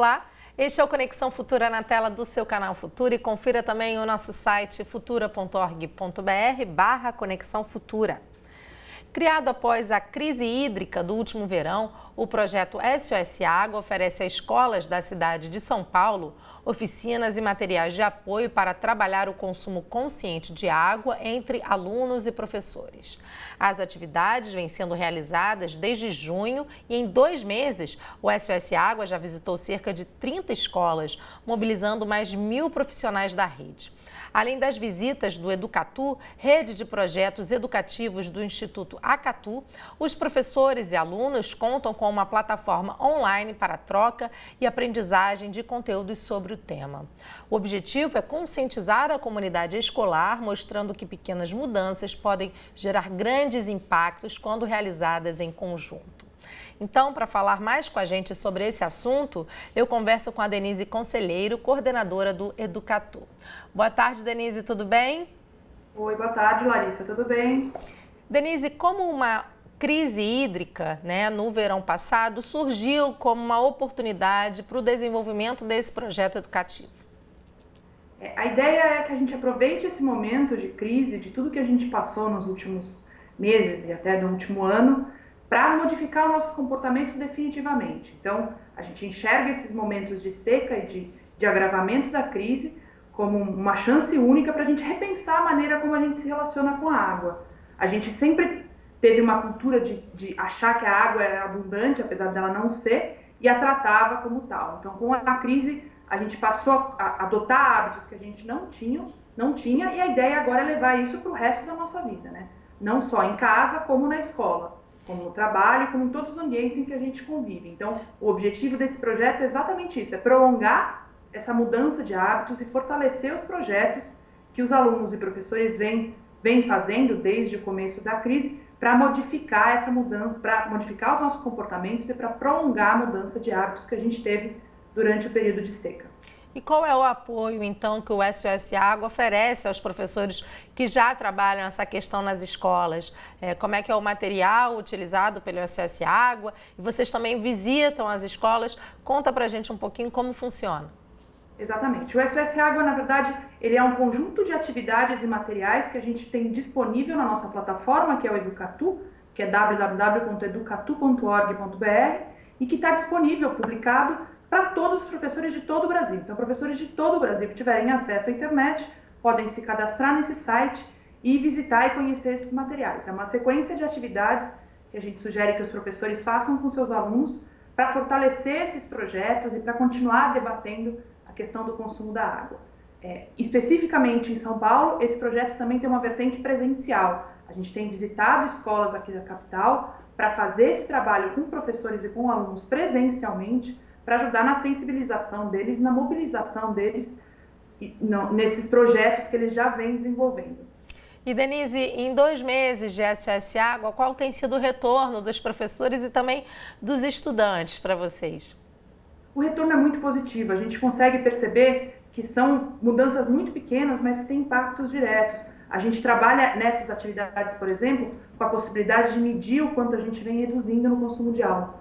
Olá, este é o Conexão Futura na tela do seu canal Futura e confira também o nosso site futura.org.br/Conexão Futura. Criado após a crise hídrica do último verão, o projeto SOS Água oferece a escolas da cidade de São Paulo oficinas e materiais de apoio para trabalhar o consumo consciente de água entre alunos e professores. As atividades vêm sendo realizadas desde junho e em 2 meses o SOS Água já visitou cerca de 30 escolas, mobilizando mais de 1.000 profissionais da rede. Além das visitas do Educatu, rede de projetos educativos do Instituto Acatu, os professores e alunos contam com uma plataforma online para troca e aprendizagem de conteúdos sobre o tema. O objetivo é conscientizar a comunidade escolar, mostrando que pequenas mudanças podem gerar grandes impactos quando realizadas em conjunto. Então, para falar mais com a gente sobre esse assunto, eu converso com a Denise Conselheiro, coordenadora do Educatu. Boa tarde, Denise, tudo bem? Oi, boa tarde, Larissa, tudo bem? Denise, como uma crise hídrica, no verão passado, surgiu como uma oportunidade para o desenvolvimento desse projeto educativo? A ideia é que a gente aproveite esse momento de crise, de tudo que a gente passou nos últimos meses e até no último ano, para modificar os nossos comportamentos definitivamente. Então, a gente enxerga esses momentos de seca e de agravamento da crise como uma chance única para a gente repensar a maneira como a gente se relaciona com a água. A gente sempre teve uma cultura de achar que a água era abundante, apesar dela não ser, e a tratava como tal. Então, com a crise, a gente passou a adotar hábitos que a gente não tinha, e a ideia agora é levar isso para o resto da nossa vida, né? Não só em casa, como na escola, como no trabalho, como em todos os ambientes em que a gente convive. Então, o objetivo desse projeto é exatamente isso, é prolongar essa mudança de hábitos e fortalecer os projetos que os alunos e professores vêm fazendo desde o começo da crise para modificar essa mudança, para modificar os nossos comportamentos e para prolongar a mudança de hábitos que a gente teve durante o período de seca. E qual é o apoio, então, que o SOS Água oferece aos professores que já trabalham essa questão nas escolas? Como é que é o material utilizado pelo SOS Água? E vocês também visitam as escolas. Conta pra gente um pouquinho como funciona. Exatamente. O SOS Água, na verdade, ele é um conjunto de atividades e materiais que a gente tem disponível na nossa plataforma, que é o Educatu, que é www.educatu.org.br, e que está disponível, publicado, para todos os professores de todo o Brasil. Então, professores de todo o Brasil que tiverem acesso à internet podem se cadastrar nesse site e visitar e conhecer esses materiais. É uma sequência de atividades que a gente sugere que os professores façam com seus alunos para fortalecer esses projetos e para continuar debatendo a questão do consumo da água. Especificamente em São Paulo, esse projeto também tem uma vertente presencial. A gente tem visitado escolas aqui da capital para fazer esse trabalho com professores e com alunos presencialmente, para ajudar na sensibilização deles, na mobilização deles nesses projetos que eles já vêm desenvolvendo. E Denise, em 2 meses de SOS Água, qual tem sido o retorno dos professores e também dos estudantes para vocês? O retorno é muito positivo, a gente consegue perceber que são mudanças muito pequenas, mas que têm impactos diretos. A gente trabalha nessas atividades, por exemplo, com a possibilidade de medir o quanto a gente vem reduzindo no consumo de água.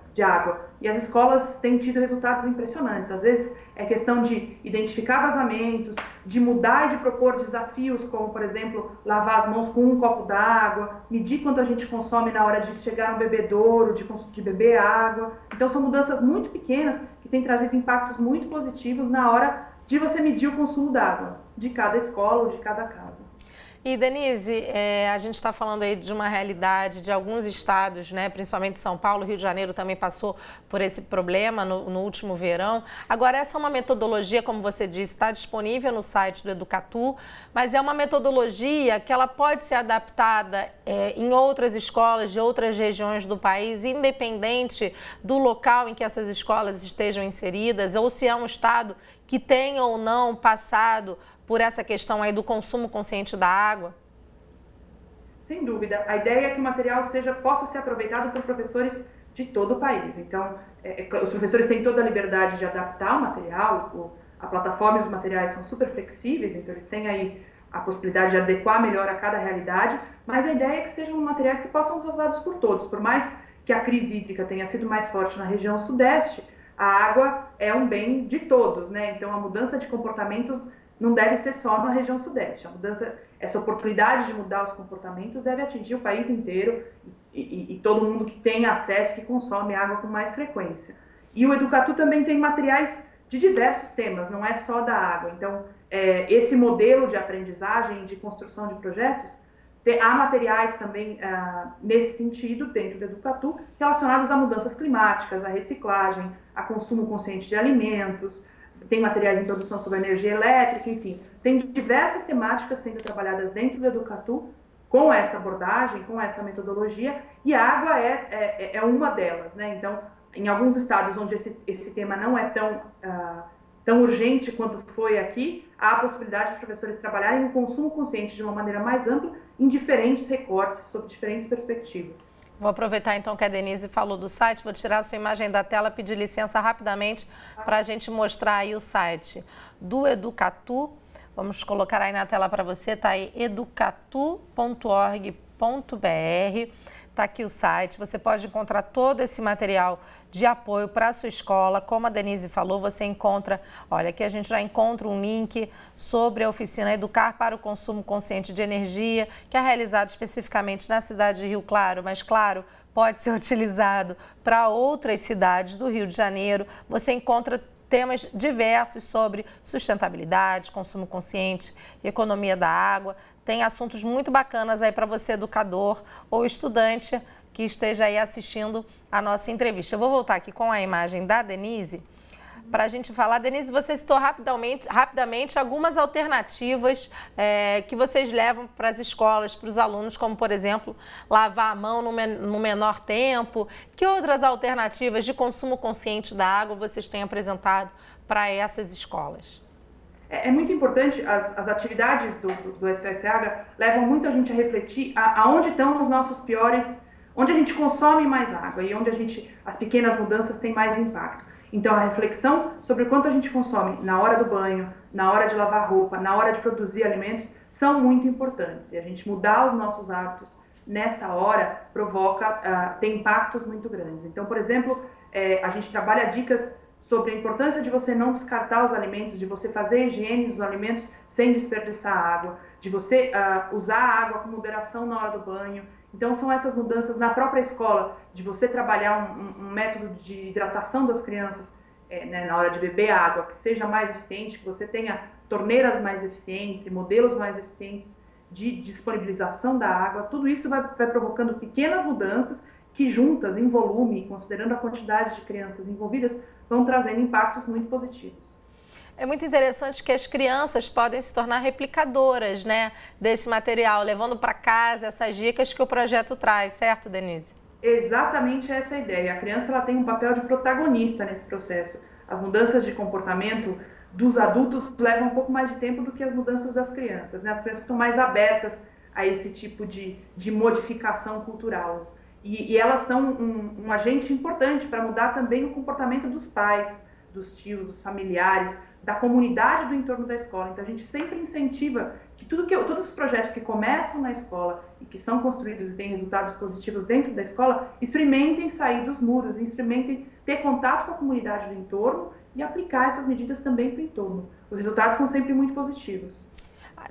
E as escolas têm tido resultados impressionantes. Às vezes é questão de identificar vazamentos, de mudar e de propor desafios, como, por exemplo, lavar as mãos com um copo d'água, medir quanto a gente consome na hora de chegar no bebedouro, de beber água. Então, são mudanças muito pequenas que têm trazido impactos muito positivos na hora de você medir o consumo d'água de cada escola ou de cada casa. E Denise, a gente está falando aí de uma realidade de alguns estados, principalmente São Paulo, Rio de Janeiro também passou por esse problema no último verão. Agora, essa é uma metodologia, como você disse, está disponível no site do Educatu, mas é uma metodologia que ela pode ser adaptada em outras escolas de outras regiões do país, independente do local em que essas escolas estejam inseridas, ou se é um estado que tenha ou não passado por essa questão aí do consumo consciente da água? Sem dúvida. A ideia é que o material possa ser aproveitado por professores de todo o país. Então, os professores têm toda a liberdade de adaptar o material, a plataforma e os materiais são super flexíveis, então eles têm aí a possibilidade de adequar melhor a cada realidade, mas a ideia é que sejam materiais que possam ser usados por todos. Por mais que a crise hídrica tenha sido mais forte na região sudeste, a água é um bem de todos, né? Então a mudança de comportamentos não deve ser só na região sudeste. Essa oportunidade de mudar os comportamentos deve atingir o país inteiro e todo mundo que tem acesso, que consome água com mais frequência. E o Educatu também tem materiais de diversos temas, não é só da água. Então, esse modelo de aprendizagem, de construção de projetos, há materiais também nesse sentido, dentro do Educatu, relacionados a mudanças climáticas, a reciclagem, a consumo consciente de alimentos, tem materiais em produção sobre energia elétrica, enfim. Tem diversas temáticas sendo trabalhadas dentro do Educatu com essa abordagem, com essa metodologia, e a água é uma delas, né? Então, em alguns estados onde esse tema não é tão urgente quanto foi aqui, há a possibilidade de professores trabalharem o consumo consciente de uma maneira mais ampla, em diferentes recortes, sob diferentes perspectivas. Vou aproveitar então que a Denise falou do site, vou tirar a sua imagem da tela, pedir licença rapidamente para a gente mostrar aí o site do Educatu. Vamos colocar aí na tela para você, tá aí educatu.org.br. Está aqui o site, você pode encontrar todo esse material de apoio para a sua escola. Como a Denise falou, você encontra, olha, aqui a gente já encontra um link sobre a oficina Educar para o Consumo Consciente de Energia, que é realizado especificamente na cidade de Rio Claro, mas claro, pode ser utilizado para outras cidades do Rio de Janeiro. Você encontra temas diversos sobre sustentabilidade, consumo consciente, economia da água. Tem assuntos muito bacanas aí para você, educador ou estudante, que esteja aí assistindo a nossa entrevista. Eu vou voltar aqui com a imagem da Denise para a gente falar. Denise, você citou rapidamente algumas alternativas que vocês levam para as escolas, para os alunos, como, por exemplo, lavar a mão no menor tempo. Que outras alternativas de consumo consciente da água vocês têm apresentado para essas escolas? É muito importante, as atividades do SOS Água levam muito a gente a refletir aonde estão os nossos piores, onde a gente consome mais água e onde as pequenas mudanças têm mais impacto. Então, a reflexão sobre o quanto a gente consome na hora do banho, na hora de lavar roupa, na hora de produzir alimentos, são muito importantes. E a gente mudar os nossos hábitos nessa hora tem impactos muito grandes. Então, por exemplo, a gente trabalha dicas sobre a importância de você não descartar os alimentos, de você fazer a higiene dos alimentos sem desperdiçar água, de você usar a água com moderação na hora do banho. Então, são essas mudanças na própria escola, de você trabalhar um método de hidratação das crianças na hora de beber água, que seja mais eficiente, que você tenha torneiras mais eficientes e modelos mais eficientes de disponibilização da água. Tudo isso vai provocando pequenas mudanças que juntas, em volume, considerando a quantidade de crianças envolvidas, vão trazendo impactos muito positivos. É muito interessante que as crianças podem se tornar replicadoras, né, desse material, levando para casa essas dicas que o projeto traz, certo, Denise? Exatamente essa é a ideia. A criança ela tem um papel de protagonista nesse processo. As mudanças de comportamento dos adultos levam um pouco mais de tempo do que as mudanças das crianças, né? As crianças estão mais abertas a esse tipo de modificação cultural. E elas são um agente importante para mudar também o comportamento dos pais, dos tios, dos familiares, da comunidade do entorno da escola. Então a gente sempre incentiva que todos os projetos que começam na escola e que são construídos e têm resultados positivos dentro da escola, experimentem sair dos muros, experimentem ter contato com a comunidade do entorno e aplicar essas medidas também para o entorno. Os resultados são sempre muito positivos.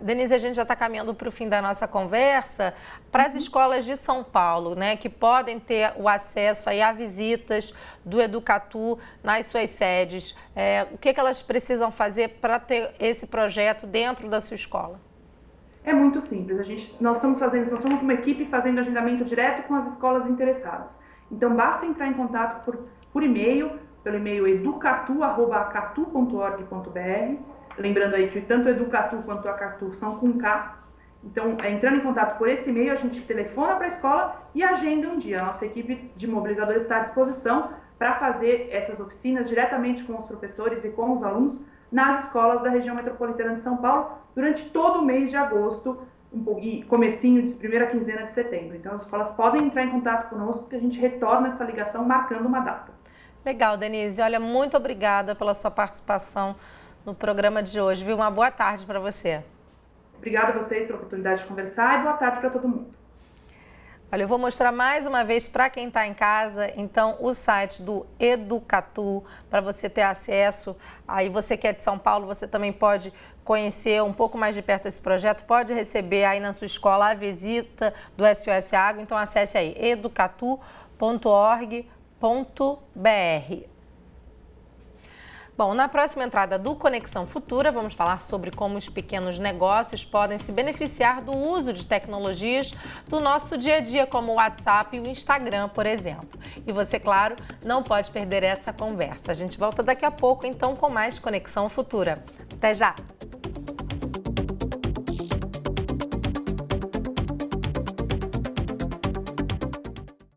Denise, a gente já está caminhando para o fim da nossa conversa. Para as escolas de São Paulo, né, que podem ter o acesso aí a visitas do Educatu nas suas sedes, o que elas precisam fazer para ter esse projeto dentro da sua escola? É muito simples. Nós estamos uma equipe fazendo agendamento direto com as escolas interessadas. Então, basta entrar em contato por e-mail, pelo e-mail educatu@acatu.org.br. Lembrando aí que tanto o Educatu quanto o Acatu são com K. Então, entrando em contato por esse e-mail, a gente telefona para a escola e agenda um dia. A nossa equipe de mobilizadores está à disposição para fazer essas oficinas diretamente com os professores e com os alunos nas escolas da região metropolitana de São Paulo durante todo o mês de agosto e comecinho de primeira quinzena de setembro. Então, as escolas podem entrar em contato conosco porque a gente retorna essa ligação marcando uma data. Legal, Denise. Olha, muito obrigada pela sua participação no programa de hoje, viu? Uma boa tarde para você. Obrigada a vocês pela oportunidade de conversar e boa tarde para todo mundo. Olha, eu vou mostrar mais uma vez para quem está em casa, então, o site do Educatu, para você ter acesso. Aí você que é de São Paulo, você também pode conhecer um pouco mais de perto esse projeto, pode receber aí na sua escola a visita do SOS Água, então acesse aí educatu.org.br. Bom, na próxima entrada do Conexão Futura, vamos falar sobre como os pequenos negócios podem se beneficiar do uso de tecnologias do nosso dia a dia, como o WhatsApp e o Instagram, por exemplo. E você, claro, não pode perder essa conversa. A gente volta daqui a pouco, então, com mais Conexão Futura. Até já!